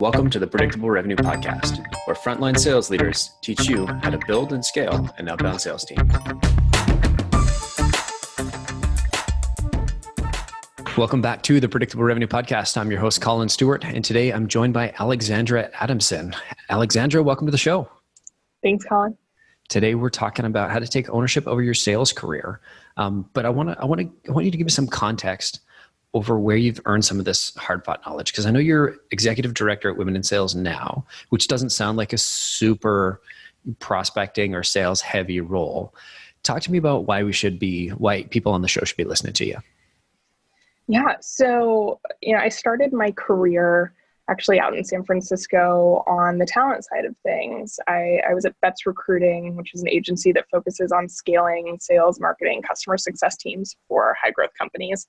Welcome to the Predictable Revenue Podcast, where frontline sales leaders teach you how to build and scale an outbound sales team. Welcome back to the Predictable Revenue Podcast. I'm your host, Collin Stewart, and today I'm joined by Alexandra Adamson. Alexandra, welcome to the show. Thanks, Collin. Today we're talking about how to take ownership over your sales career. But I want you to give me some context over where you've earned some of this hard-fought knowledge, because I know you're executive director at Women in Sales now, which doesn't sound like a super prospecting or sales heavy role. Talk to me about why people on the show should be listening to you. Yeah. So, I started my career actually out in San Francisco on the talent side of things. I was at Betts Recruiting, which is an agency that focuses on scaling sales, marketing, customer success teams for high growth companies.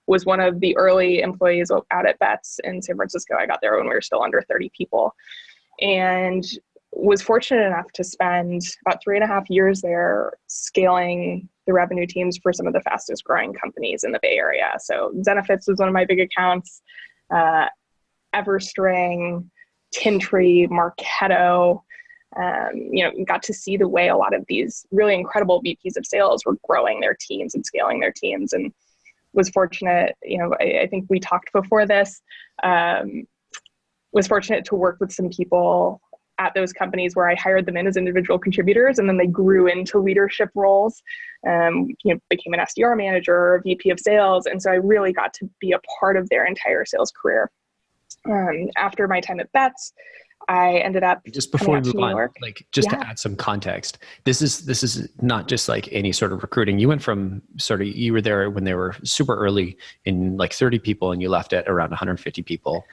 Was one of the early employees out at Betts in San Francisco. I got there when we were still under 30 people, and was fortunate enough to spend about 3.5 years there scaling the revenue teams for some of the fastest growing companies in the Bay Area. So Zenefits was one of my big accounts, Everstring, Tintry, Marketo. Got to see the way a lot of these really incredible VPs of sales were growing their teams and scaling their teams, and was fortunate, I think we talked before this, was fortunate to work with some people at those companies where I hired them in as individual contributors, and then they grew into leadership roles, became an SDR manager or VP of sales. And so I really got to be a part of their entire sales career. After my time at Betts, I ended up just before we move on, to add some context. This is not just like any sort of recruiting. You went from you were there when they were super early in like 30 people, and you left at around 150 people.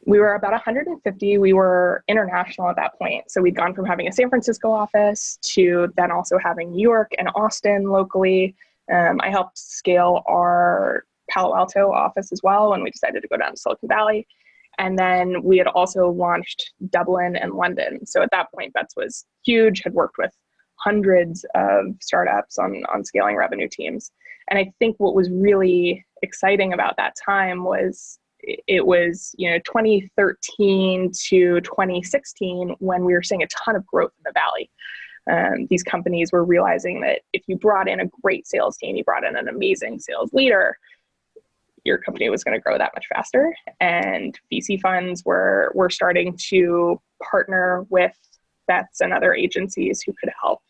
We were about 150. We were international at that point. So we'd gone from having a San Francisco office to then also having New York and Austin locally. I helped scale our Palo Alto office as well when we decided to go down to Silicon Valley. And then we had also launched Dublin and London. So at that point, Betts was huge, had worked with hundreds of startups on scaling revenue teams. And I think what was really exciting about that time was it was 2013 to 2016 when we were seeing a ton of growth in the Valley. These companies were realizing that if you brought in a great sales team, you brought in an amazing sales leader, your company was going to grow that much faster. And VC funds were starting to partner with Betts and other agencies who could help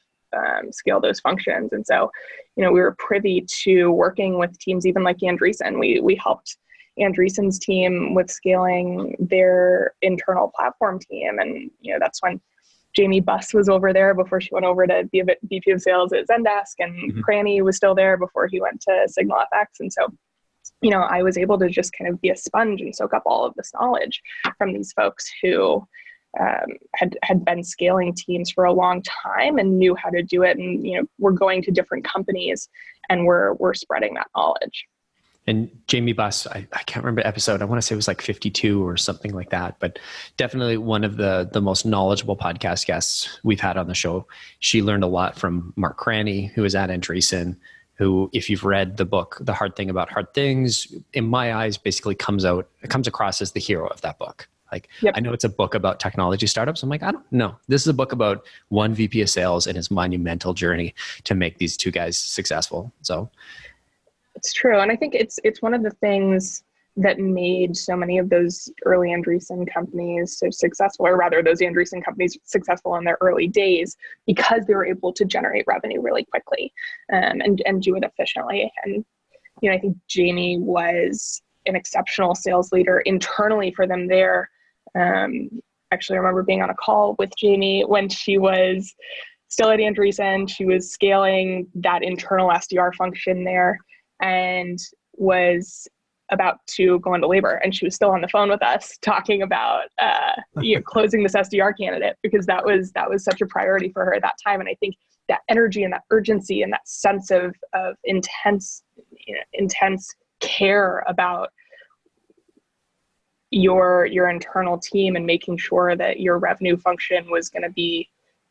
scale those functions. And so, we were privy to working with teams even like Andreessen. We helped Andreessen's team with scaling their internal platform team. And, that's when Jamie Buss was over there before she went over to be a VP of sales at Zendesk, and Cranny was still there before he went to SignalFX. And so, I was able to just kind of be a sponge and soak up all of this knowledge from these folks who had been scaling teams for a long time and knew how to do it. And, we're going to different companies and we're spreading that knowledge. And Jamie Buss, I can't remember the episode. I want to say it was like 52 or something like that, but definitely one of the most knowledgeable podcast guests we've had on the show. She learned a lot from Mark Cranny, who is at Andreessen, who, if you've read the book, The Hard Thing About Hard Things, in my eyes, basically comes across as the hero of that book. Yep. I know it's a book about technology startups. I'm like, I don't know. This is a book about one VP of sales and his monumental journey to make these two guys successful. So it's true. And I think it's one of the things that made so many of those early Andreessen companies so successful, or rather those Andreessen companies successful in their early days, because they were able to generate revenue really quickly and do it efficiently. And, I think Jamie was an exceptional sales leader internally for them there. Actually, I remember being on a call with Jamie when she was still at Andreessen. She was scaling that internal SDR function there and was about to go into labor, and she was still on the phone with us talking about closing this SDR candidate, because that was such a priority for her at that time. And I think that energy and that urgency and that sense of intense care about your internal team and making sure that your revenue function was going to be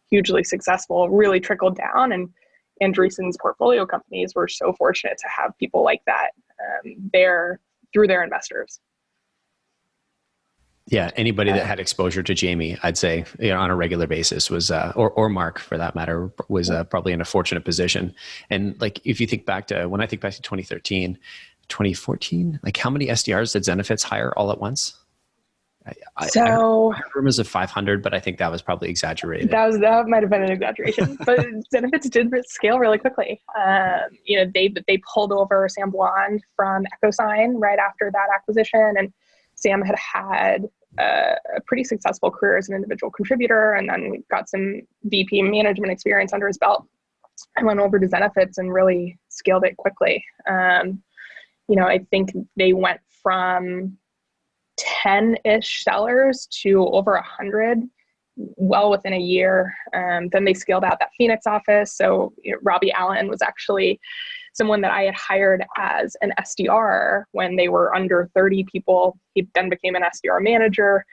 hugely successful really trickled down. And Andreessen's portfolio companies were so fortunate to have people like that there through their investors. Yeah, anybody that had exposure to Jamie, I'd say, on a regular basis was, or Mark for that matter, was probably in a fortunate position. And like, if you think back to, when I think back to 2013, 2014, like how many SDRs did Zenefits hire all at once? I heard rumors of 500, but I think that was probably exaggerated. That might have been an exaggeration, but Zenefits did scale really quickly. They pulled over Sam Blonde from EchoSign right after that acquisition, and Sam had a pretty successful career as an individual contributor, and then got some VP management experience under his belt, and went over to Zenefits and really scaled it quickly. I think they went from 10-ish sellers to over 100 well within a year. Then they scaled out that Phoenix office. So Robbie Allen was actually someone that I had hired as an SDR when they were under 30 people. He then became an SDR manager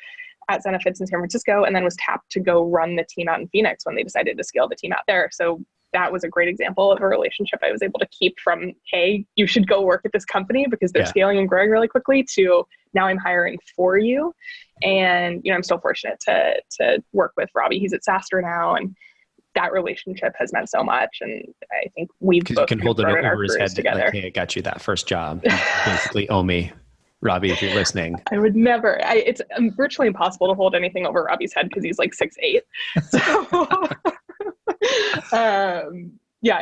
at Zenefits in San Francisco, and then was tapped to go run the team out in Phoenix when they decided to scale the team out there. So that was a great example of a relationship I was able to keep from, hey, you should go work at this company because they're scaling and growing really quickly, to now I'm hiring for you. And, I'm still fortunate to work with Robbie. He's at SaaStr now, and that relationship has meant so much. And I think we've both can hold it over his head together. Like, hey, I got you that first job. You basically owe me. Robbie, if you're listening. I would never. It's virtually impossible to hold anything over Robbie's head because he's like 6'8". So,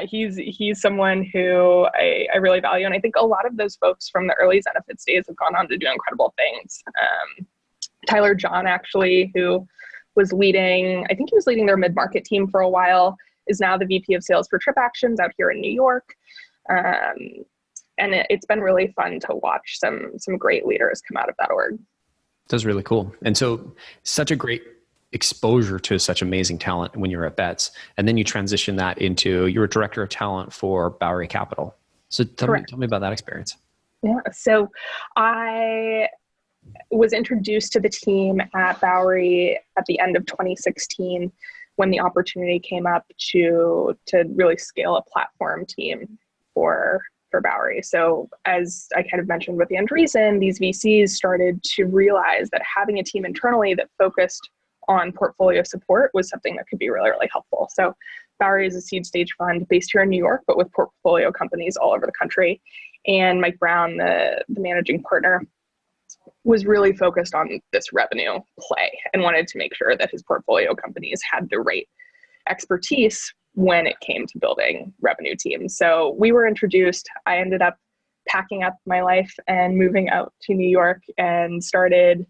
he's someone who I really value. And I think a lot of those folks from the early Zenefits days have gone on to do incredible things. Tyler John, actually, who was leading their mid-market team for a while, is now the VP of sales for TripActions out here in New York. And it's been really fun to watch some great leaders come out of that org. That's really cool. And so such a great exposure to such amazing talent when you're at Bets. And then you transition that into, you're a director of talent for Bowery Capital. So tell me about that experience. Yeah. So I was introduced to the team at Bowery at the end of 2016 when the opportunity came up to really scale a platform team for Bowery. So as I kind of mentioned with the Andreessen, these VCs started to realize that having a team internally that focused on portfolio support was something that could be really, really helpful. So Bowery is a seed stage fund based here in New York, but with portfolio companies all over the country. And Mike Brown, the managing partner, was really focused on this revenue play and wanted to make sure that his portfolio companies had the right expertise when it came to building revenue teams. So we were introduced. I ended up packing up my life and moving out to New York, and started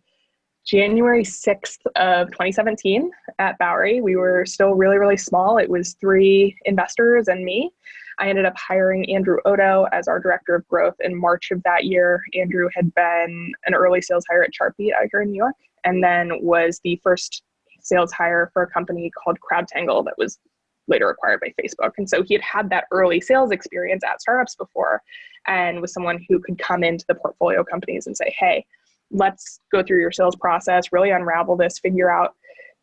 January 6th of 2017 at Bowery. We were still really, really small. It was 3 investors and me. I ended up hiring Andrew Odo as our director of growth in March of that year. Andrew had been an early sales hire at Chartbeat out here in New York, and then was the first sales hire for a company called CrowdTangle that was later acquired by Facebook. And so he had that early sales experience at startups before, and was someone who could come into the portfolio companies and say, hey, let's go through your sales process, really unravel this, figure out,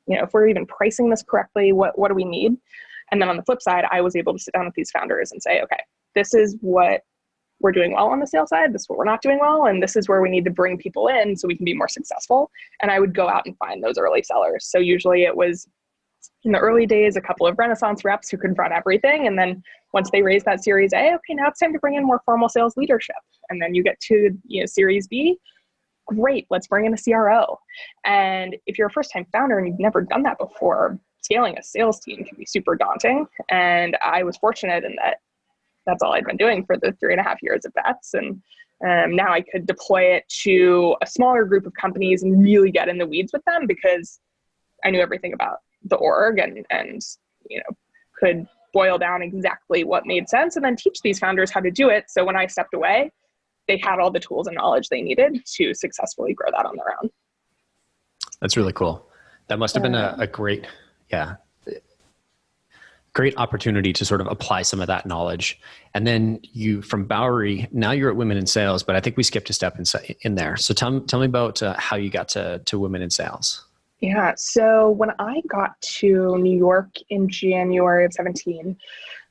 if we're even pricing this correctly, what do we need? And then on the flip side, I was able to sit down with these founders and say, okay, this is what we're doing well on the sales side, this is what we're not doing well, and this is where we need to bring people in so we can be more successful. And I would go out and find those early sellers. So usually it was, in the early days, a couple of Renaissance reps who could run everything. And then once they raised that Series A, okay, now it's time to bring in more formal sales leadership. And then you get to Series B, great, let's bring in a CRO. And if you're a first-time founder and you've never done that before, scaling a sales team can be super daunting. And I was fortunate in that that's all I'd been doing for the 3.5 years of Bets. And now I could deploy it to a smaller group of companies and really get in the weeds with them, because I knew everything about the org and could boil down exactly what made sense and then teach these founders how to do it. So when I stepped away, they had all the tools and knowledge they needed to successfully grow that on their own. That's really cool. That must have been a great opportunity to sort of apply some of that knowledge. And then you, from Bowery, now you're at Women in Sales, but I think we skipped a step in there. So tell me about how you got to Women in Sales. Yeah. So when I got to New York in January of 17,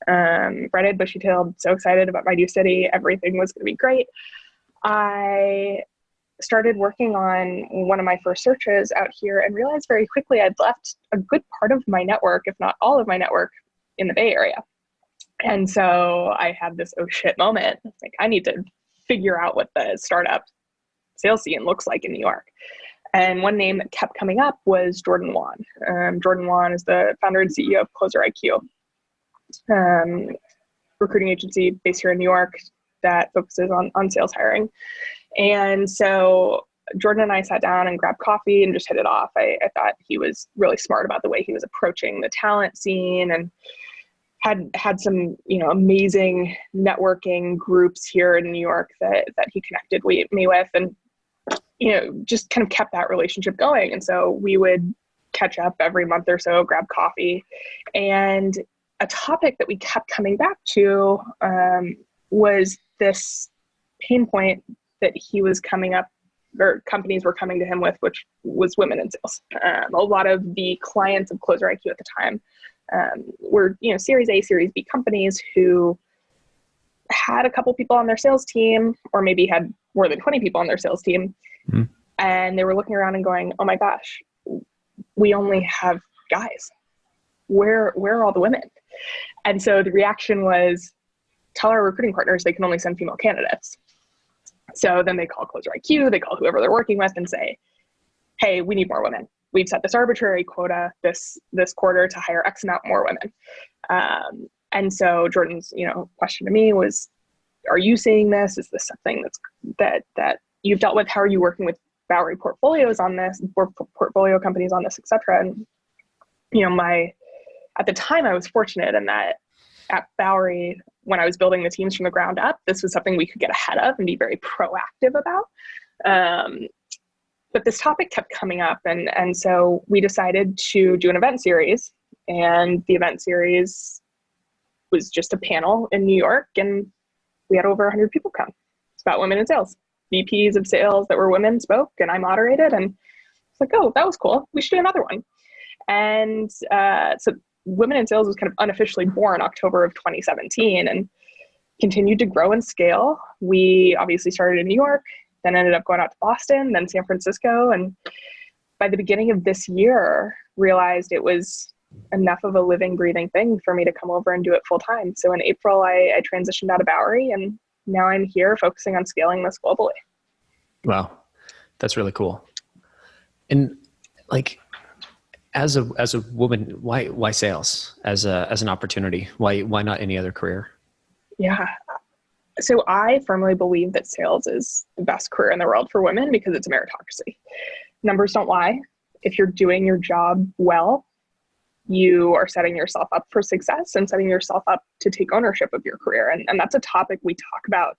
red-eyed, bushy-tailed, so excited about my new city, everything was going to be great. I started working on one of my first searches out here and realized very quickly I'd left a good part of my network, if not all of my network, in the Bay Area. And so I had this oh shit moment. Like, I need to figure out what the startup sales scene looks like in New York. And one name that kept coming up was Jordan Wan. Jordan Wan is the founder and CEO of Closer IQ, recruiting agency based here in New York that focuses on sales hiring. And so Jordan and I sat down and grabbed coffee and just hit it off. I thought he was really smart about the way he was approaching the talent scene, and had some, amazing networking groups here in New York that he connected me with, and, just kind of kept that relationship going. And so we would catch up every month or so, grab coffee. And a topic that we kept coming back to was this pain point that he was coming up, or companies were coming to him with, which was women in sales. A lot of the clients of Closer IQ at the time were, Series A, Series B companies who had a couple people on their sales team, or maybe had more than 20 people on their sales team. Mm-hmm. And they were looking around and going, oh my gosh, we only have guys. Where are all the women? And so the reaction was, tell our recruiting partners they can only send female candidates. So then they call Closer IQ, they call whoever they're working with and say, hey, we need more women. We've set this arbitrary quota this quarter to hire X amount more women. And so Jordan's, question to me was, are you seeing this? Is this something that you've dealt with? How are you working with Bowery portfolios on this, portfolio companies on this, et cetera? And, at the time I was fortunate in that at Bowery, when I was building the teams from the ground up, this was something we could get ahead of and be very proactive about. But this topic kept coming up. And so we decided to do an event series, and the event series was just a panel in New York, and we had over 100 people come. It's about women in sales. VPs of sales that were women spoke, and I moderated, and it's like, oh, that was cool. We should do another one. And so Women in Sales was kind of unofficially born October of 2017 and continued to grow and scale. We obviously started in New York, then ended up going out to Boston, then San Francisco. And by the beginning of this year, realized it was enough of a living, breathing thing for me to come over and do it full time. So in April, I transitioned out of Bowery, and now I'm here focusing on scaling this globally. Wow. That's really cool. And as a woman, why sales as an opportunity? Why not any other career? Yeah. So I firmly believe that sales is the best career in the world for women because it's a meritocracy. Numbers don't lie. If you're doing your job well, you are setting yourself up for success and setting yourself up to take ownership of your career. And that's a topic we talk about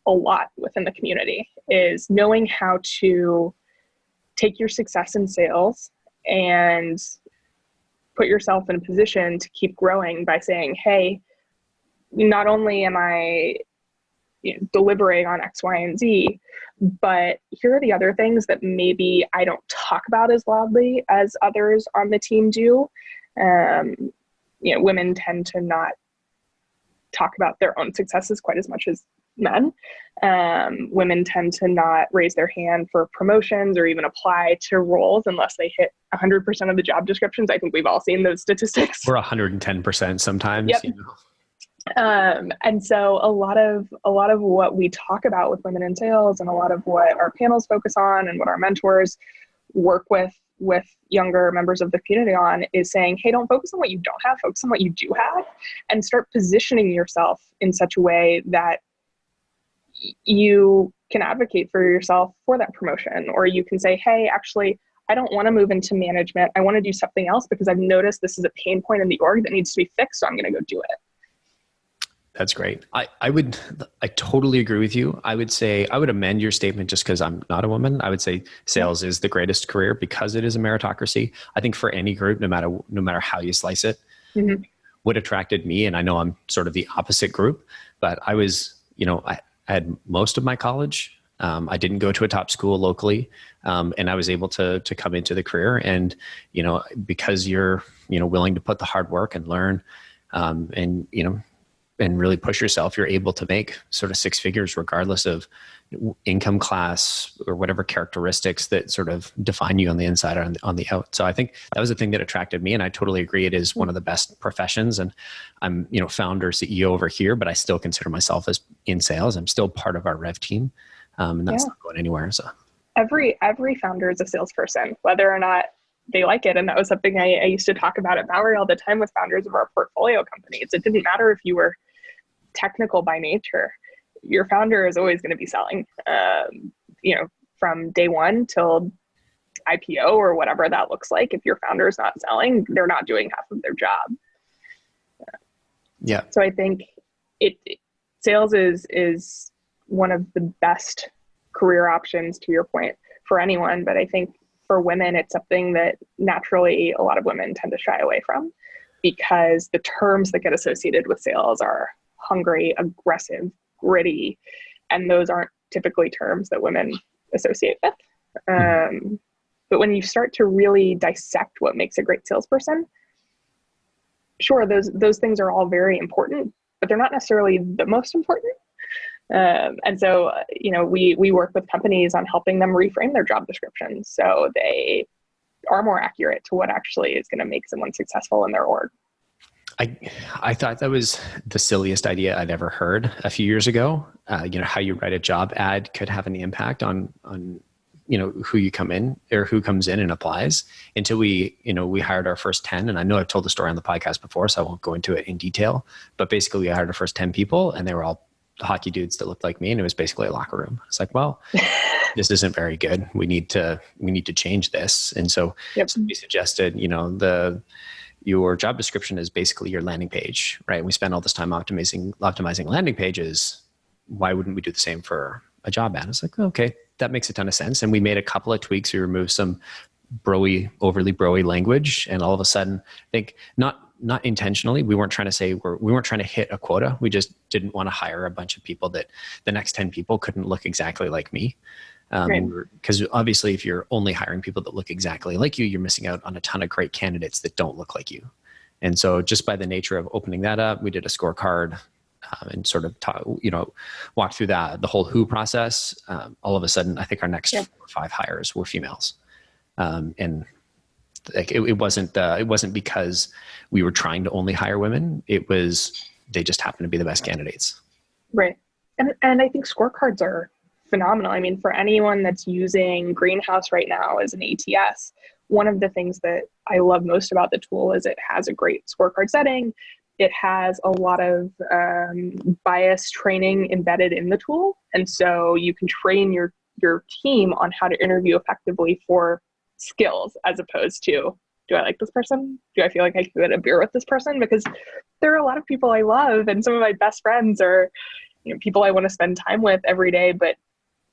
a lot within the community, is knowing how to take your success in sales and put yourself in a position to keep growing by saying, hey, not only am I delivering on X, Y, and Z, but here are the other things that maybe I don't talk about as loudly as others on the team do. Women tend to not talk about their own successes quite as much as men. Women tend to not raise their hand for promotions or even apply to roles unless they hit 100% of the job descriptions. I think we've all seen those statistics. Or 110% sometimes. Yep. And so a lot of what we talk about with women in sales, and a lot of what our panels focus on, and what our mentors work with younger members of the community on, is saying, hey, don't focus on what you don't have, focus on what you do have, and start positioning yourself in such a way that you can advocate for yourself for that promotion. Or you can say, hey, actually, I don't want to move into management. I want to do something else because I've noticed this is a pain point in the org that needs to be fixed, so I'm going to go do it. That's great. I totally agree with you. I would say, I would amend your statement just because I'm not a woman. I would say sales is the greatest career because it is a meritocracy. I think for any group, no matter how you slice it, mm-hmm. what attracted me, and I know I'm sort of the opposite group, but I was, I had most of my college. I didn't go to a top school locally. And I was able to come into the career, and, because you're, willing to put the hard work and learn, and, and really push yourself, you're able to make sort of six figures regardless of income class or whatever characteristics that sort of define you on the inside or on the out. So I think that was the thing that attracted me, and I totally agree. It is one of the best professions, and I'm, founder, CEO over here, but I still consider myself as in sales. I'm still part of our rev team, and that's not going anywhere. So every founder is a salesperson, whether or not they like it. And that was something I used to talk about at Bowery all the time with founders of our portfolio companies. It didn't matter if you were technical by nature. Your founder is always going to be selling, from day one till IPO or whatever that looks like. If your founder is not selling, they're not doing half of their job. Yeah. So I think sales is one of the best career options, to your point, for anyone. But I think for women, it's something that naturally a lot of women tend to shy away from, because the terms that get associated with sales are hungry, aggressive, gritty, and those aren't typically terms that women associate with. But when you start to really dissect what makes a great salesperson, sure, those things are all very important, but they're not necessarily the most important. And so, we work with companies on helping them reframe their job descriptions so they are more accurate to what actually is going to make someone successful in their org. I thought that was the silliest idea I'd ever heard a few years ago. How you write a job ad could have an impact on who you come in or who comes in and applies, until we hired our first 10. And I know I've told the story on the podcast before, so I won't go into it in detail, but basically we hired our first 10 people and they were all hockey dudes that looked like me. And it was basically a locker room. It's like, well, this isn't very good. We need to change this. And so we suggested, your job description is basically your landing page, right? We spend all this time optimizing landing pages. Why wouldn't we do the same for a job ad? It's like, okay, that makes a ton of sense. And we made a couple of tweaks. We removed some overly broy language. And all of a sudden, I think not intentionally, we weren't trying to hit a quota. We just didn't want to hire a bunch of people that the next 10 people couldn't look exactly like me. Because obviously if you're only hiring people that look exactly like you, you're missing out on a ton of great candidates that don't look like you. And so just by the nature of opening that up, we did a scorecard and sort of walk through the whole who process. All of a sudden, I think our next 4 or 5 hires were females. And like it wasn't because we were trying to only hire women. They just happened to be the best candidates. Right. And I think scorecards are phenomenal. I mean, for anyone that's using Greenhouse right now as an ATS, one of the things that I love most about the tool is it has a great scorecard setting. It has a lot of bias training embedded in the tool. And so you can train your team on how to interview effectively for skills, as opposed to, do I like this person? Do I feel like I could get a beer with this person? Because there are a lot of people I love, and some of my best friends are people I want to spend time with every day, but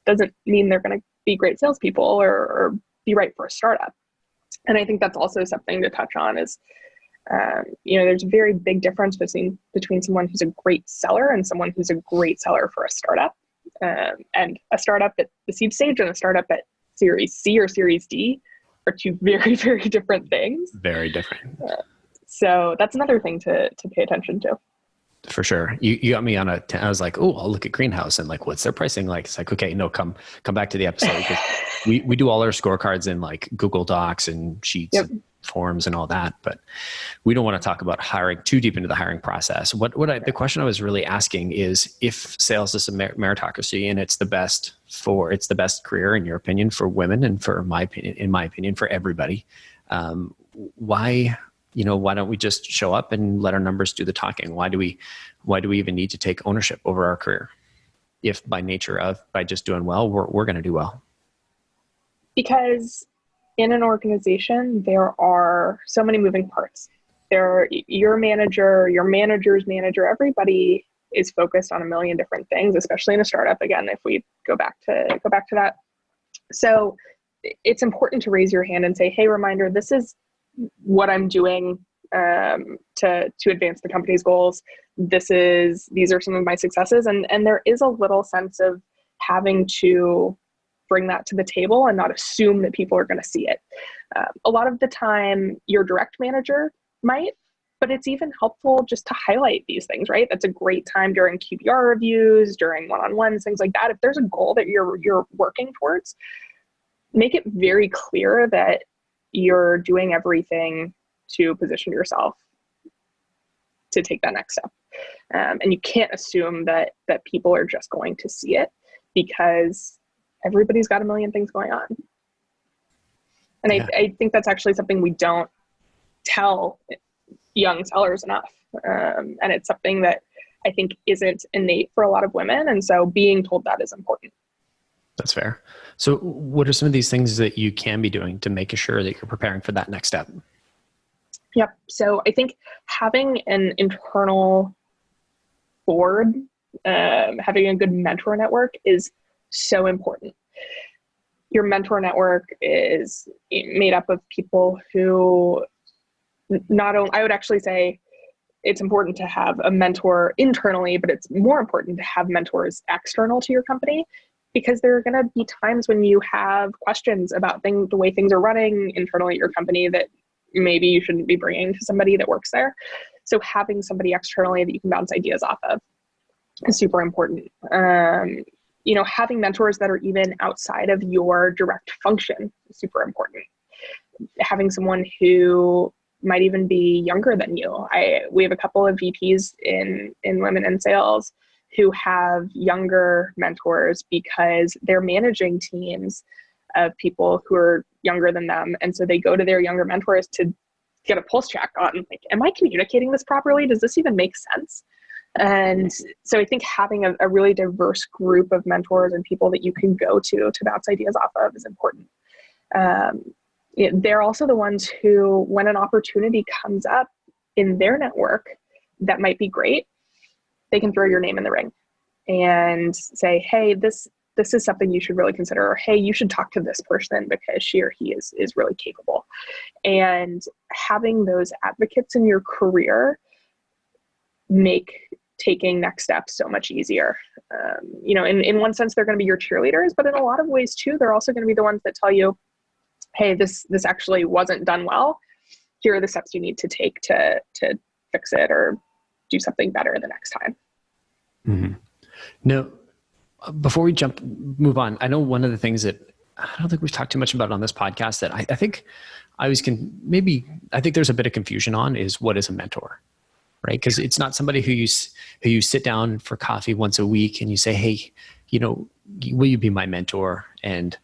doesn't mean they're going to be great salespeople or be right for a startup. And I think that's also something to touch on is, there's a very big difference between someone who's a great seller and someone who's a great seller for a startup. And a startup at the seed stage and a startup at Series C or Series D are two very, very different things. Very different. So that's another thing to pay attention to. For sure. You got me on I was like, oh, I'll look at Greenhouse and like, what's their pricing like? It's like, okay, no, come back to the episode, because we do all our scorecards in like Google Docs and Sheets and forms and all that, but we don't want to talk about hiring too deep into the hiring process. The question I was really asking is, if sales is a meritocracy and it's the best career in your opinion for women, and in my opinion for everybody, why don't we just show up and let our numbers do the talking? Why do we even need to take ownership over our career? If by just doing well, we're going to do well. Because in an organization, there are so many moving parts. Your manager, your manager's manager, everybody is focused on a million different things, especially in a startup. Again, if we go back to that. So it's important to raise your hand and say, hey, reminder, this is what I'm doing to advance the company's goals. These are some of my successes. And there is a little sense of having to bring that to the table and not assume that people are going to see it. A lot of the time, your direct manager might, But it's even helpful just to highlight these things, right? That's a great time during QBR reviews, during one-on-ones, things like that. If there's a goal that you're working towards, make it very clear that you're doing everything to position yourself to take that next step. And you can't assume that people are just going to see it, because everybody's got a million things going on. And yeah. I think that's actually something we don't tell young sellers enough. And it's something that I think isn't innate for a lot of women. And so being told that is important. That's fair. So what are some of these things that you can be doing to make sure that you're preparing for that next step? Yep. So I think having an internal board, having a good mentor network is so important. Your mentor network is made up of people who not only, I would actually say it's important to have a mentor internally, but it's more important to have mentors external to your company, because there are going to be times when you have questions about the way things are running internally at your company that maybe you shouldn't be bringing to somebody that works there. So having somebody externally that you can bounce ideas off of is super important. Having mentors that are even outside of your direct function is super important. Having someone who might even be younger than you. We have a couple of VPs in women in sales who have younger mentors because they're managing teams of people who are younger than them. And so they go to their younger mentors to get a pulse check on, like, am I communicating this properly? Does this even make sense? And so I think having a really diverse group of mentors and people that you can go to bounce ideas off of is important. They're also the ones who, when an opportunity comes up in their network that might be great, they can throw your name in the ring and say, hey, this is something you should really consider, or hey, you should talk to this person because she or he is really capable. And having those advocates in your career make taking next steps so much easier. In one sense, they're going to be your cheerleaders, but in a lot of ways too, they're also going to be the ones that tell you, hey, this actually wasn't done well. Here are the steps you need to take to fix it or do something better the next time. Mm-hmm. Now, before we move on, I know one of the things that I don't think we've talked too much about on this podcast that I think I think there's a bit of confusion on is, what is a mentor, right? Because it's not somebody who you sit down for coffee once a week and you say, hey, will you be my mentor? And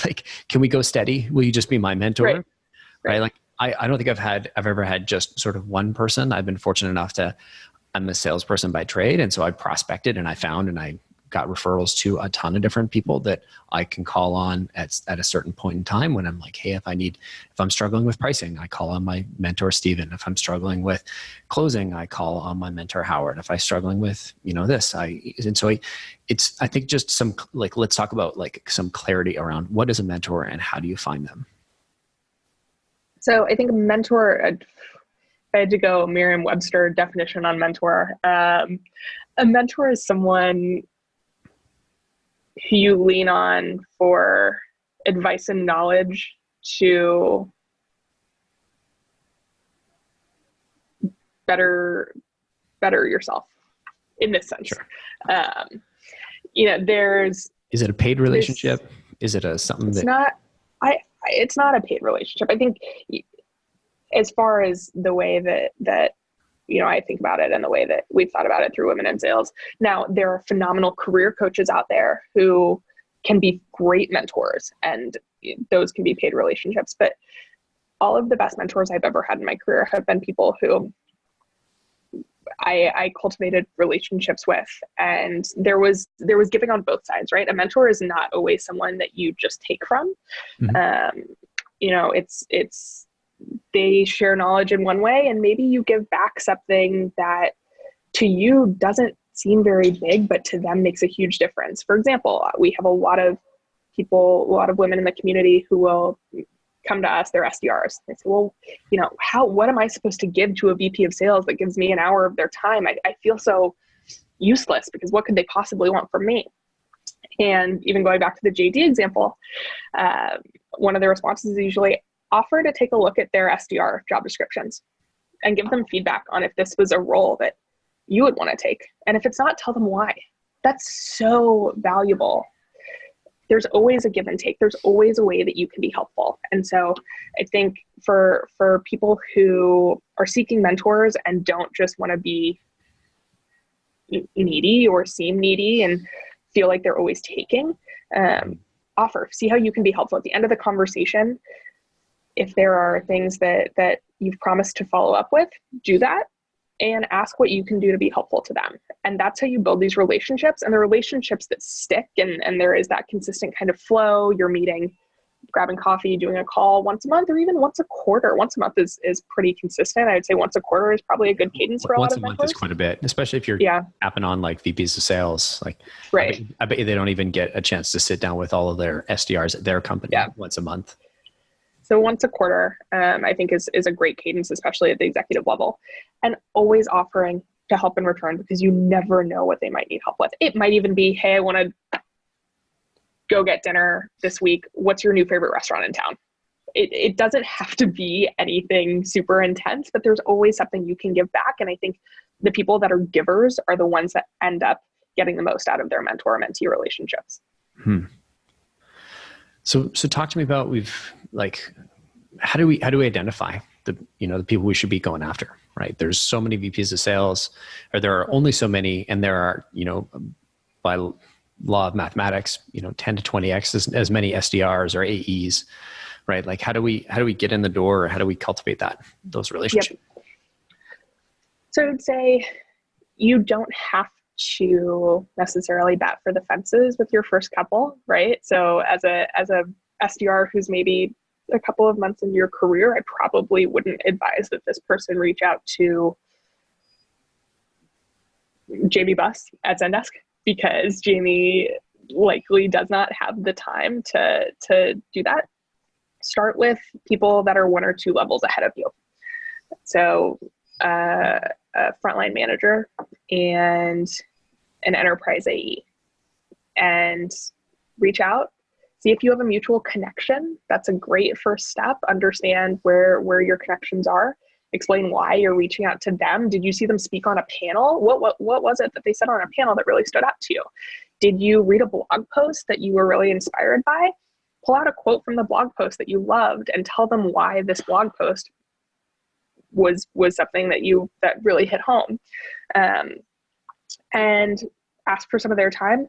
like, can we go steady? Will you just be my mentor? Right? Like, I don't think I've ever had just sort of one person. I've been fortunate enough I'm a salesperson by trade. And so I prospected and I found and I got referrals to a ton of different people that I can call on at a certain point in time when I'm like, hey, if I'm struggling with pricing, I call on my mentor, Steven. If I'm struggling with closing, I call on my mentor, Howard. If I'm struggling with, I think just some, like, let's talk about like some clarity around what is a mentor and how do you find them? So I think a mentor, I had to go Merriam-Webster definition on mentor. A mentor is someone who you lean on for advice and knowledge to better yourself in this sense. Sure. Is it a paid relationship? Is it something it's not a paid relationship. I think as far as the way that I think about it and the way that we've thought about it through Women in Sales. Now, there are phenomenal career coaches out there who can be great mentors, and those can be paid relationships. But all of the best mentors I've ever had in my career have been people who I cultivated relationships with, and there was giving on both sides, right? A mentor is not always someone that you just take from. Mm-hmm. They share knowledge in one way, and maybe you give back something that to you doesn't seem very big, but to them makes a huge difference. For example, we have a lot of women in the community who will come to us, they're SDRs. They say, well, what am I supposed to give to a VP of sales that gives me an hour of their time? I feel so useless because what could they possibly want from me? And even going back to the JD example, one of the responses is usually, offer to take a look at their SDR job descriptions and give them feedback on if this was a role that you would want to take. And if it's not, tell them why. That's so valuable. There's always a give and take. There's always a way that you can be helpful. And so I think for people who are seeking mentors and don't just want to be needy or seem needy and feel like they're always taking, offer, see how you can be helpful at the end of the conversation. If there are things that you've promised to follow up with, do that and ask what you can do to be helpful to them. And that's how you build these relationships, and the relationships that stick, and there is that consistent kind of flow. You're meeting, grabbing coffee, doing a call once a month, or even once a quarter. Once a month is pretty consistent. I would say once a quarter is probably a good cadence for a lot of mentors. Once a month is quite a bit, especially if you're tapping on like VPs of sales. Like, right. I bet you they don't even get a chance to sit down with all of their SDRs at their company once a month. So once a quarter, I think is a great cadence, especially at the executive level, and always offering to help in return, because you never know what they might need help with. It might even be, hey, I want to go get dinner this week. What's your new favorite restaurant in town? It doesn't have to be anything super intense, but there's always something you can give back. And I think the people that are givers are the ones that end up getting the most out of their mentor-mentee relationships. So talk to me about, how do we identify the people we should be going after, right? There's so many VPs of sales, or there are only so many, and there are, by law of mathematics, 10 to 20x as many SDRs or AEs, right? Like how do we get in the door, or how do we cultivate those relationships? Yep. So I would say you don't have to necessarily bat for the fences with your first couple, right? So as a SDR who's maybe a couple of months into your career, I probably wouldn't advise that this person reach out to Jamie Buss at Zendesk, because Jamie likely does not have the time to do that. Start with people that are one or two levels ahead of you. So a frontline manager and an enterprise AE, and reach out, see if you have a mutual connection. That's a great first step. Understand where your connections are. Explain why you're reaching out to them. Did you see them speak on a panel? What was it that they said on a panel that really stood out to you? Did you read a blog post that you were really inspired by? Pull out a quote from the blog post that you loved and tell them why this blog post was something that really hit home. And ask for some of their time.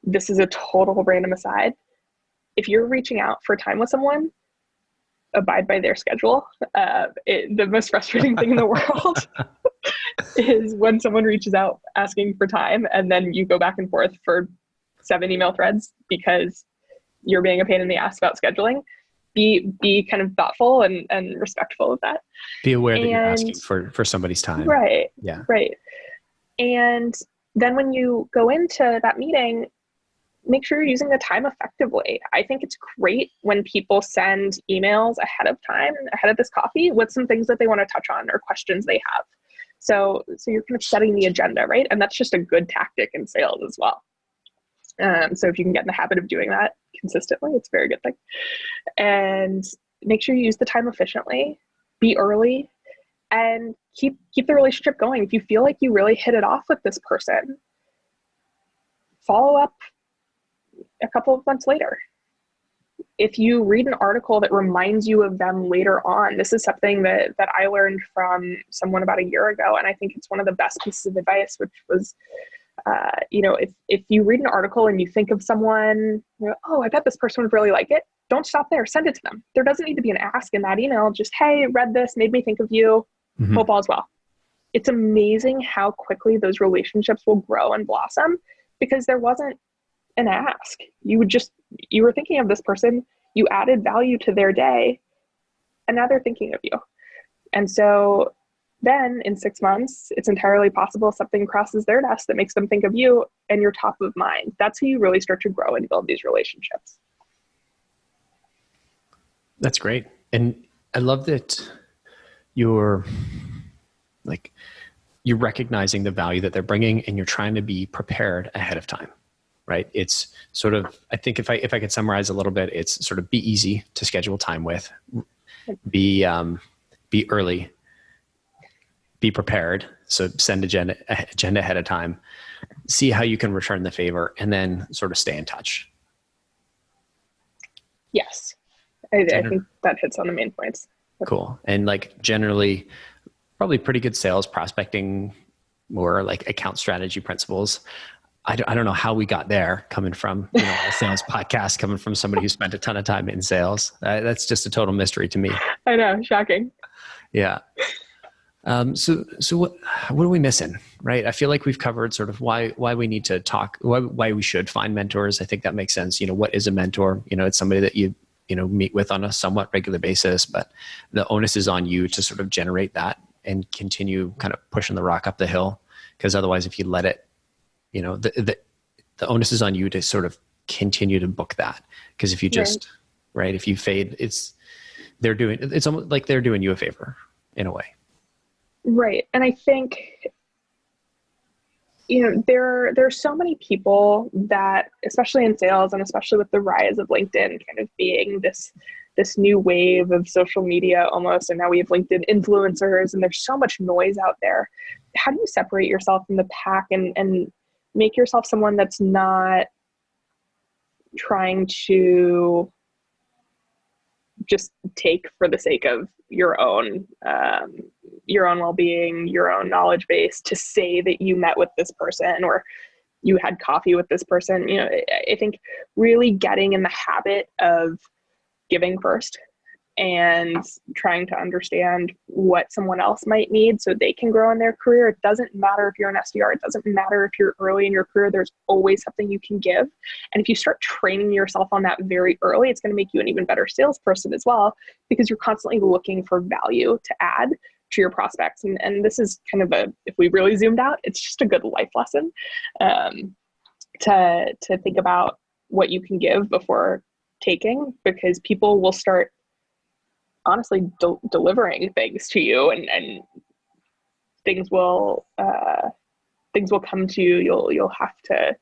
This is a total random aside. If you're reaching out for time with someone, abide by their schedule. The most frustrating thing in the world is when someone reaches out asking for time, and then you go back and forth for 7 email threads because you're being a pain in the ass about scheduling. Be kind of thoughtful and respectful of that. Be aware that you're asking for somebody's time. Right. Yeah. Right. And then when you go into that meeting, make sure you're using the time effectively. I think it's great when people send emails ahead of time, ahead of this coffee, with some things that they want to touch on or questions they have. So you're kind of setting the agenda, right? And that's just a good tactic in sales as well. So if you can get in the habit of doing that consistently, it's a very good thing. And make sure you use the time efficiently, be early, and keep the relationship going. If you feel like you really hit it off with this person, follow up a couple of months later. If you read an article that reminds you of them later on, this is something that I learned from someone about a year ago, and I think it's one of the best pieces of advice, which was, if you read an article and you think of someone, oh, I bet this person would really like it, don't stop there, send it to them. There doesn't need to be an ask in that email, just, hey, read this, made me think of you, hope all is well. It's amazing how quickly those relationships will grow and blossom, because there wasn't an ask. You were thinking of this person, you added value to their day, and now they're thinking of you. And so then in 6 months, it's entirely possible something crosses their desk that makes them think of you, and you're top of mind. That's how you really start to grow and build these relationships. That's great. And I love that you're recognizing the value that they're bringing, and you're trying to be prepared ahead of time. Right. It's sort of, I think if I could summarize a little bit, it's sort of be easy to schedule time with, be early, be prepared. So send agenda ahead of time, see how you can return the favor, and then sort of stay in touch. Yes. I think that hits on the main points. Cool. And like generally probably pretty good sales prospecting or like account strategy principles. I don't know how we got there coming from, a sales podcast, coming from somebody who spent a ton of time in sales. That's just a total mystery to me. I know. Shocking. Yeah. So what are we missing, right? I feel like we've covered sort of why we need to talk, why we should find mentors. I think that makes sense. What is a mentor? It's somebody that you meet with on a somewhat regular basis, but the onus is on you to sort of generate that and continue kind of pushing the rock up the hill. Because otherwise, if you let it, the onus is on you to sort of continue to book that. Because if you just, right, if you fade, it's almost like they're doing you a favor in a way. Right. And I think, there are so many people that, especially in sales and especially with the rise of LinkedIn kind of being this new wave of social media almost, and now we have LinkedIn influencers and there's so much noise out there. How do you separate yourself from the pack and make yourself someone that's not trying to just take for the sake of your own well-being, your own knowledge base, to say that you met with this person or you had coffee with this person? I think really getting in the habit of giving first and trying to understand what someone else might need so they can grow in their career. It doesn't matter if you're an SDR. It doesn't matter if you're early in your career. There's always something you can give. And if you start training yourself on that very early, it's going to make you an even better salesperson as well, because you're constantly looking for value to add to your prospects. And this is kind of if we really zoomed out, it's just a good life lesson to think about what you can give before taking, because people will start honestly delivering things to you, and things will come to you. You'll have to,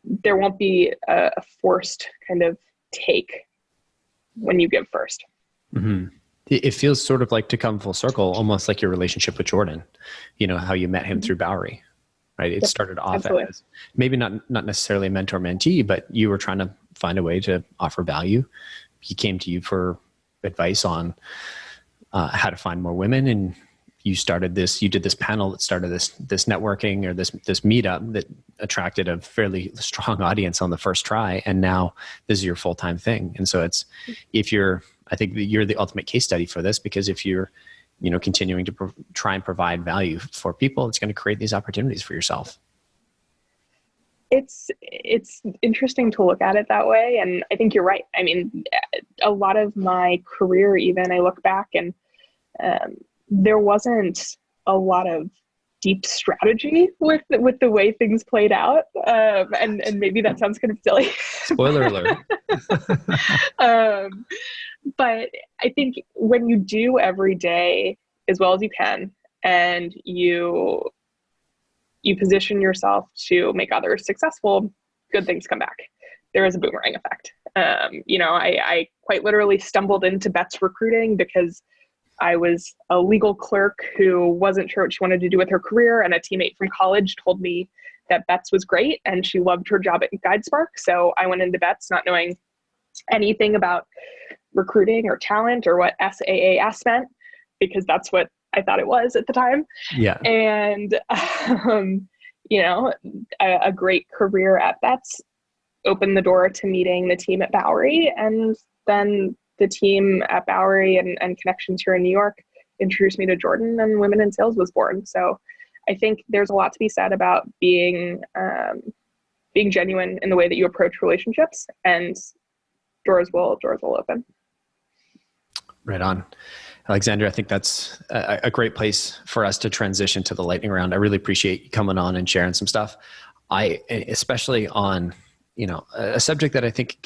there won't be a forced kind of take when you give first. Mm-hmm. It feels sort of like, to come full circle, almost like your relationship with Jordan, how you met him through Bowery, right? It started off as maybe not necessarily a mentor-mentee, but you were trying to find a way to offer value. He came to you for advice on how to find more women, and you did this panel that started this networking or this meetup that attracted a fairly strong audience on the first try, and now this is your full-time thing. And so I think that you're the ultimate case study for this, because if you're continuing to try and provide value for people, it's going to create these opportunities for yourself. It's interesting to look at it that way. And I think you're right. I mean, a lot of my career, even I look back and there wasn't a lot of deep strategy with the way things played out. And maybe that sounds kind of silly. Spoiler alert. But I think when you do every day as well as you can, and you position yourself to make others successful, good things come back. There is a boomerang effect. I quite literally stumbled into Beth's recruiting because I was a legal clerk who wasn't sure what she wanted to do with her career, and a teammate from college told me that Beth's was great and she loved her job at GuideSpark. So I went into Beth's not knowing anything about recruiting or talent or what SaaS meant, because that's what I thought it was at the time. Yeah. And, a great career at Beth's opened the door to meeting the team at Bowery. And then the team at Bowery and connections here in New York introduced me to Jordan, and Women in Sales was born. So I think there's a lot to be said about being genuine in the way that you approach relationships, and doors will open. Right on. Alexandra, I think that's a great place for us to transition to the lightning round. I really appreciate you coming on and sharing some stuff. Especially on, a subject that I think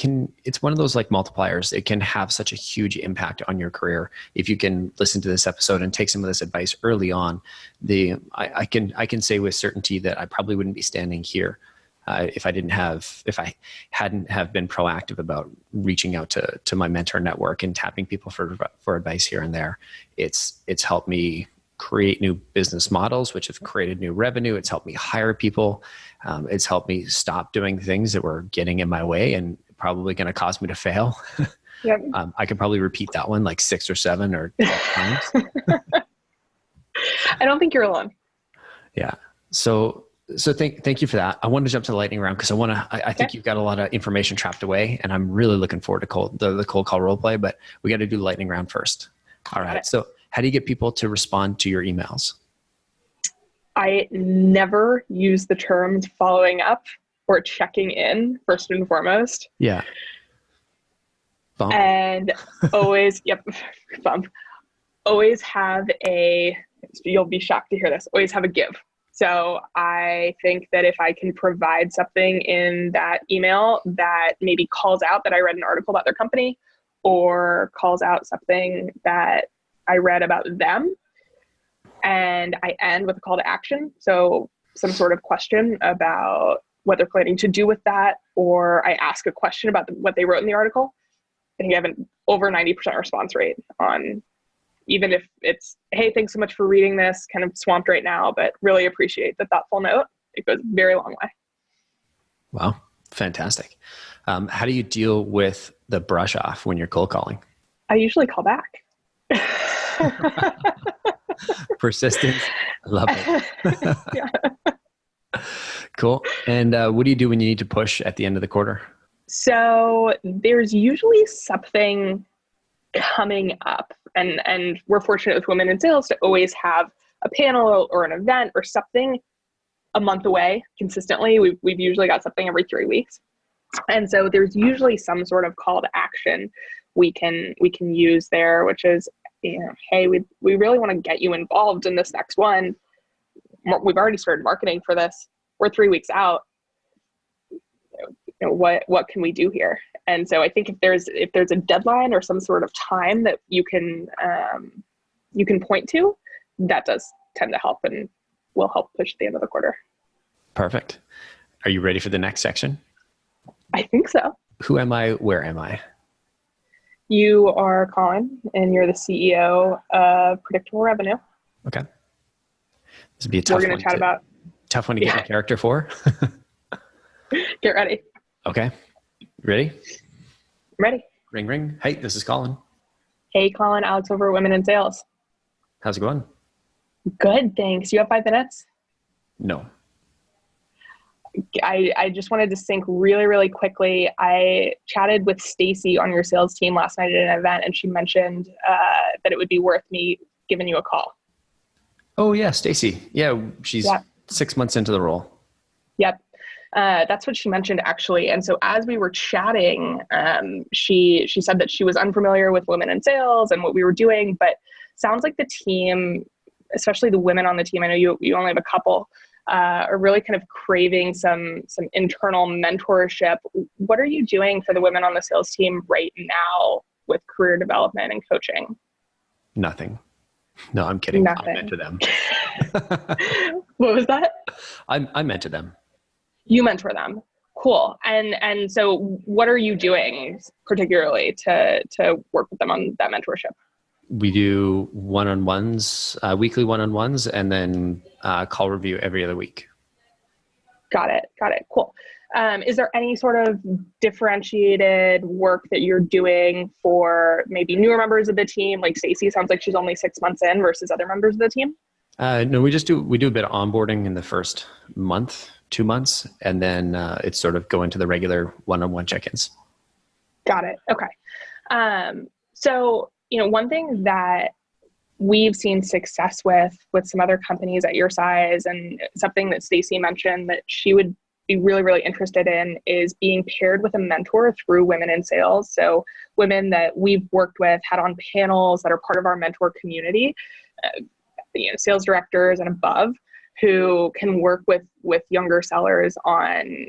it's one of those like multipliers. It can have such a huge impact on your career. If you can listen to this episode and take some of this advice early on, I can say with certainty that I probably wouldn't be standing here if I hadn't have been proactive about reaching out to my mentor network and tapping people for advice here and there, it's helped me create new business models, which have created new revenue. It's helped me hire people. It's helped me stop doing things that were getting in my way and probably going to cause me to fail. Yep. I could probably repeat that one like 6 or 7 or 12 times. I don't think you're alone. Yeah. So thank you for that. I want to jump to the lightning round because I think you've got a lot of information trapped away, and I'm really looking forward to the cold call role play, but we got to do the lightning round first. All right. So how do you get people to respond to your emails? I never use the terms following up or checking in first and foremost. Yeah. Bump. And always, bump. Always have you'll be shocked to hear this, always have a give. So I think that if I can provide something in that email that maybe calls out that I read an article about their company or calls out something that I read about them, and I end with a call to action. So some sort of question about what they're planning to do with that, or I ask a question about what they wrote in the article. I think I have an over 90% response rate on, even if it's, hey, thanks so much for reading this, kind of swamped right now, but really appreciate the thoughtful note. It goes a very long way. Wow. Fantastic. How do you deal with the brush off when you're cold calling? I usually call back. Persistence. I love it. Yeah. Cool. And what do you do when you need to push at the end of the quarter? So there's usually something coming up, and we're fortunate with Women in Sales to always have a panel or an event or something a month away consistently. We've usually got something every 3 weeks. And so there's usually some sort of call to action we can use there, which is, hey, we really want to get you involved in this next one. We've already started marketing for this. We're 3 weeks out. What can we do here? And so I think if there's a deadline or some sort of time that you can point to, that does tend to help and will help push the end of the quarter. Perfect. Are you ready for the next section? I think so. Who am I? Where am I? You are Collin, and you're the CEO of Predictable Revenue. Okay. This would be a tough one. We're going to chat about. Tough one to get a character for. Get ready. Okay. Ready? Ready. Ring, ring. Hey, this is Collin. Hey, Collin. Alex over at Women in Sales. How's it going? Good, thanks. You have 5 minutes? No. I just wanted to sync really, really quickly. I chatted with Stacy on your sales team last night at an event, and she mentioned that it would be worth me giving you a call. Oh, yeah, Stacy. Yeah, she's 6 months into the role. Yep. That's what she mentioned, actually. And so as we were chatting, she said that she was unfamiliar with Women in Sales and what we were doing, but sounds like the team, especially the women on the team, I know you only have a couple, are really kind of craving some internal mentorship. What are you doing for the women on the sales team right now with career development and coaching? Nothing. No, I'm kidding. Nothing. I mentor them. What was that? I mentor them. You mentor them. Cool. And so what are you doing particularly to work with them on that mentorship? We do one-on-ones, weekly one-on-ones, and then call review every other week. Got it. Cool. Is there any sort of differentiated work that you're doing for maybe newer members of the team? Like Stacy sounds like she's only 6 months in versus other members of the team. No, we do a bit of onboarding in the first month, 2 months, and then it's sort of go into the regular one-on-one check-ins. Got it. Okay. So, one thing that we've seen success with some other companies at your size, and something that Stacy mentioned that she would be really, really interested in, is being paired with a mentor through Women in Sales. So women that we've worked with, had on panels that are part of our mentor community, sales directors and above, who can work with younger sellers on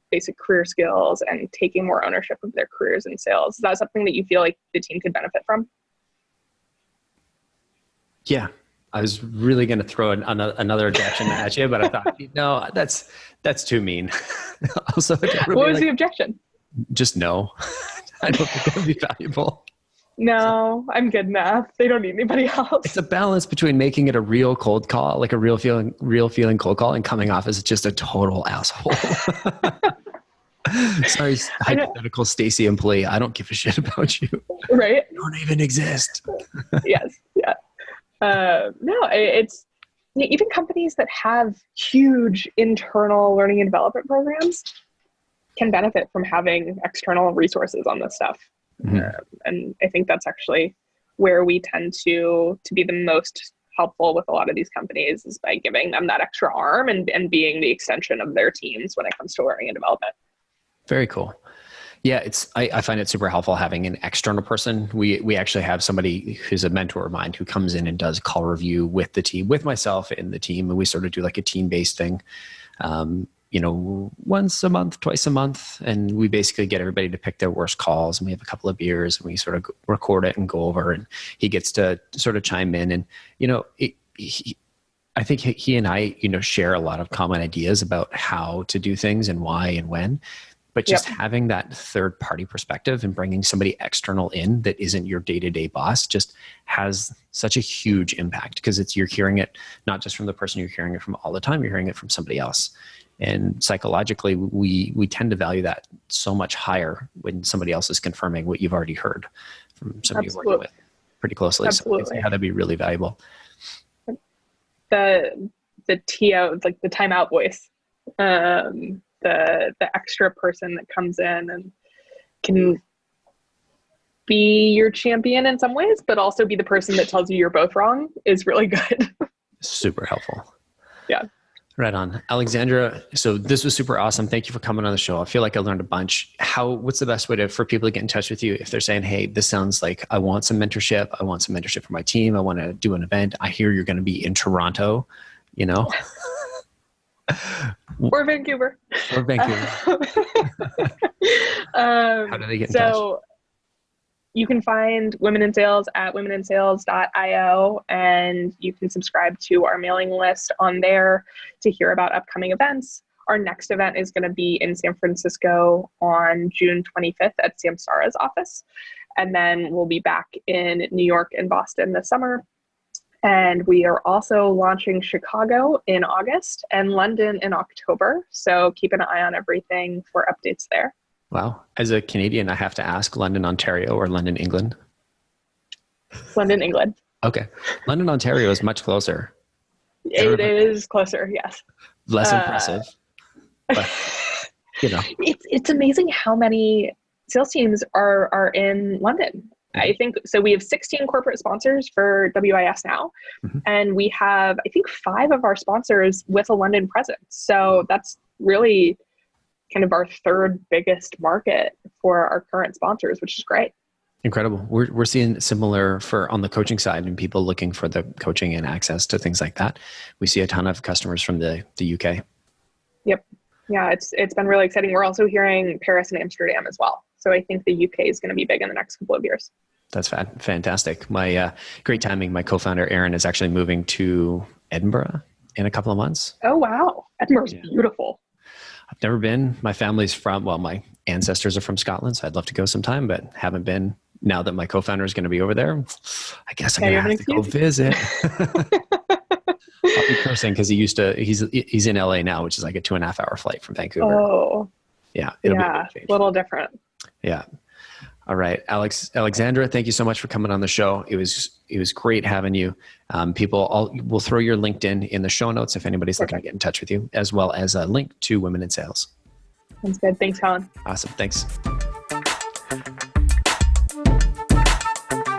basic career skills and taking more ownership of their careers in sales. Is that something that you feel like the team could benefit from? Yeah, I was really going to throw another objection at you, but I thought, no, that's too mean. Also, what was the objection? Just no. I don't think that would be valuable. No, I'm good enough. They don't need anybody else. It's a balance between making it a real cold call, like a real feeling cold call, and coming off as just a total asshole. Sorry, hypothetical Stacy employee. I don't give a shit about you. Right? You don't even exist. Yes. Yeah. No, it's even companies that have huge internal learning and development programs can benefit from having external resources on this stuff. Mm-hmm. And I think that's actually where we tend to be the most helpful with a lot of these companies, is by giving them that extra arm and being the extension of their teams when it comes to learning and development. Very cool. Yeah, I find it super helpful having an external person. We actually have somebody who's a mentor of mine who comes in and does call review with the team, with myself and the team, and we sort of do like a team-based thing. Once a month, twice a month, and we basically get everybody to pick their worst calls, and we have a couple of beers and we sort of record it and go over, and he gets to sort of chime in. And, I think he and I, share a lot of common ideas about how to do things and why and when, but just having that third party perspective and bringing somebody external in that isn't your day-to-day boss just has such a huge impact, because you're hearing it not just from the person you're hearing it from all the time, you're hearing it from somebody else. And psychologically, we tend to value that so much higher when somebody else is confirming what you've already heard from somebody you're working with pretty closely. Absolutely. So I can see how that'd be really valuable. The TO, like the timeout voice, the extra person that comes in and can be your champion in some ways, but also be the person that tells you you're both wrong, is really good. Super helpful. Yeah. Right on. Alexandra, so this was super awesome. Thank you for coming on the show. I feel like I learned a bunch. What's the best way for people to get in touch with you if they're saying, hey, this sounds like I want some mentorship. I want some mentorship for my team. I want to do an event. I hear you're going to be in Toronto, Or Vancouver. How do they get in touch? You can find Women in Sales at womeninsales.io, and you can subscribe to our mailing list on there to hear about upcoming events. Our next event is going to be in San Francisco on June 25th at Samsara's office. And then we'll be back in New York and Boston this summer. And we are also launching Chicago in August and London in October. So keep an eye on everything for updates there. Wow. As a Canadian, I have to ask, London, Ontario or London, England? London, England. Okay. London, Ontario is much closer. It is closer, yes. Less impressive. But, It's amazing how many sales teams are in London. I think so. We have 16 corporate sponsors for WIS now, and we have, I think, 5 of our sponsors with a London presence. So that's really kind of our third biggest market for our current sponsors, which is great. Incredible. We're seeing similar on the coaching side, and people looking for the coaching and access to things like that. We see a ton of customers from the UK. Yep. Yeah, it's been really exciting. We're also hearing Paris and Amsterdam as well. So I think the UK is going to be big in the next couple of years. That's fantastic. My great timing. My co-founder, Aaron, is actually moving to Edinburgh in a couple of months. Oh, wow. Edinburgh's beautiful. I've never been. My family's my ancestors are from Scotland, so I'd love to go sometime, but haven't been. Now that my co-founder is going to be over there, I guess I'm going to have to go visit. I'll be cursing because he's in LA now, which is like a 2.5-hour flight from Vancouver. Oh, yeah. It'll be a big change. Little different. Yeah. All right. Alexandra, thank you so much for coming on the show. It was great having you. We'll throw your LinkedIn in the show notes if anybody's looking to get in touch with you, as well as a link to Women in Sales. Sounds good. Thanks, Collin. Awesome. Thanks.